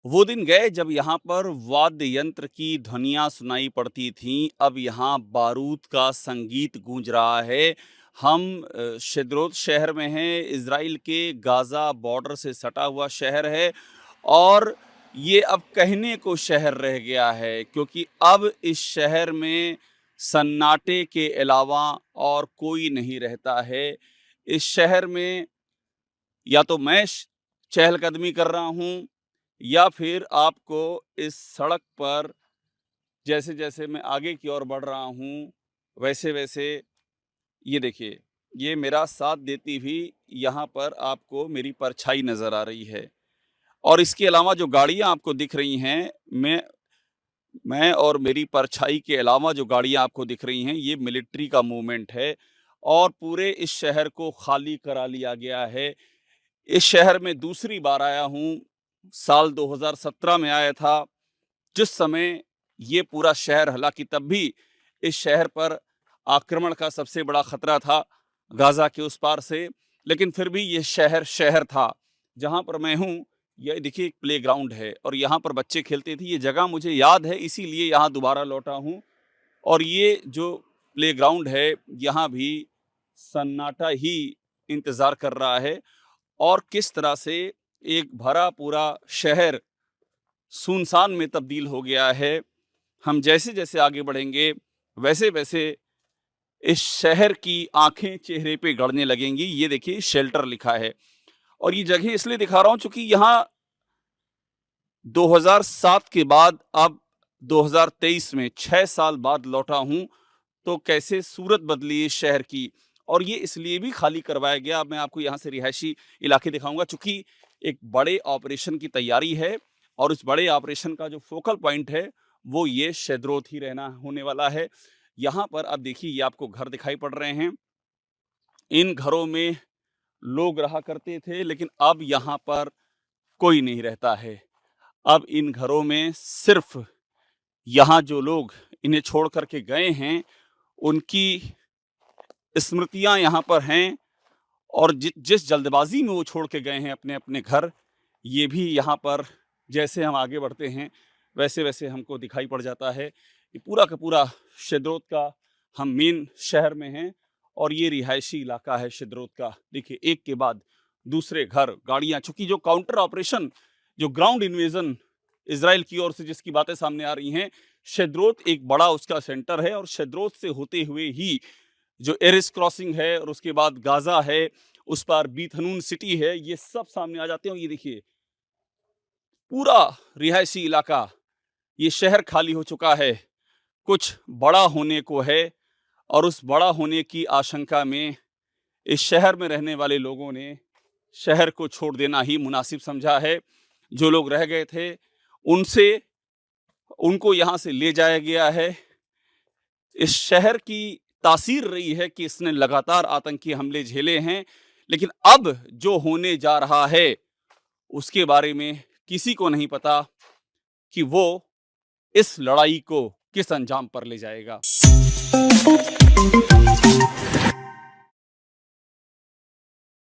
वो दिन गए जब यहाँ पर वाद्य यंत्र की ध्वनियाँ सुनाई पड़ती थीं, अब यहाँ बारूद का संगीत गूंज रहा है। हम शेद्रोत शहर में हैं, इज़राइल के गाज़ा बॉर्डर से सटा हुआ शहर है और ये अब कहने को शहर रह गया है क्योंकि अब इस शहर में सन्नाटे के अलावा और कोई नहीं रहता है। इस शहर में या तो मैं चहलकदमी कर रहा हूँ या फिर आपको इस सड़क पर जैसे-जैसे मैं आगे की ओर बढ़ रहा हूँ, वैसे-वैसे ये देखिए, ये मेरा साथ देती हुई यहाँ पर आपको मेरी परछाई नज़र आ रही है। और इसके अलावा जो गाड़ियाँ आपको दिख रही हैं, मैं और मेरी परछाई के अलावा जो गाड़ियाँ आपको दिख रही हैं, ये मिलिट्री का मूवमेंट है और पूरे इस शहर को खाली करा लिया गया है। इस शहर में दूसरी बार आया हूँ, साल 2017 में आया था, जिस समय ये पूरा शहर हालाँकि तब भी इस शहर पर आक्रमण का सबसे बड़ा खतरा था, गाज़ा के उस पार से, लेकिन फिर भी ये शहर शहर था। जहाँ पर मैं हूँ, ये देखिए एक प्लेग्राउंड है और यहाँ पर बच्चे खेलते थे, ये जगह मुझे याद है इसीलिए यहाँ दोबारा लौटा हूँ और ये जो प्लेग्राउंड है, यहाँ भी सन्नाटा ही इंतज़ार कर रहा है और किस तरह से एक भरा पूरा शहर सुनसान में तब्दील हो गया है। हम जैसे-जैसे आगे बढ़ेंगे, वैसे-वैसे इस शहर की आँखें चेहरे पे गड़ने लगेंगी। ये देखिए शेल्टर लिखा है और ये जगह इसलिए दिखा रहा हूँ चूँकि यहाँ 2007 के बाद अब 2023 में 6 साल बाद लौटा हूँ, तो कैसे सूरत बदली इस शहर की और ये इसलिए भी खाली करवाया गया। अब मैं आपको यहाँ से रिहायशी इलाके दिखाऊँगा चूँकि एक बड़े ऑपरेशन की तैयारी है और उस बड़े ऑपरेशन का जो फोकल पॉइंट है, वो ये शेद्रोत ही रहना होने वाला है। यहाँ पर अब देखिए ये आपको घर दिखाई पड़ रहे हैं। इन घरों में लोग रहा करते थे, लेकिन अब यहाँ पर कोई नहीं रहता है। अब इन घरों में सिर्फ़ यहाँ जो लोग इन्हें छोड़ कर के गए हैं, उनकी स्मृतियाँ यहाँ पर हैं और जिस जल्दबाज़ी में वो छोड़ के गए हैं अपने-अपने घर, ये भी यहाँ पर जैसे हम आगे बढ़ते हैं, वैसे-वैसे हमको दिखाई पड़ जाता है। ये पूरा का पूरा शेद्रोत का हम मेन शहर में हैं और ये रिहायशी इलाका है शेद्रोत का। देखिए, एक के बाद दूसरे घर, गाड़ियाँ चूँकि जो काउंटर ऑपरेशन, जो ग्राउंड इन्वेज़न इज़राइल की ओर से जिसकी बातें सामने आ रही हैं, शेद्रोत एक बड़ा उसका सेंटर है और शेद्रोत से होते हुए ही जो एरिस क्रॉसिंग है और उसके बाद गाज़ा है, उस पार बीत हनून सिटी है, ये सब सामने आ जाते हैं और ये देखिए, पूरा रिहायशी इलाका, ये शहर खाली हो चुका है। कुछ बड़ा होने को है और उस बड़ा होने की आशंका में इस शहर में रहने वाले लोगों ने शहर को छोड़ देना ही मुनासिब समझा है। जो लोग रह गए थे, उनसे उनको यहाँ से ले जाया गया है। इस शहर की तासीर रही है कि इसने लगातार आतंकी हमले झेले हैं, लेकिन अब जो होने जा रहा है, उसके बारे में किसी को नहीं पता कि वो इस लड़ाई को किस अंजाम पर ले जाएगा।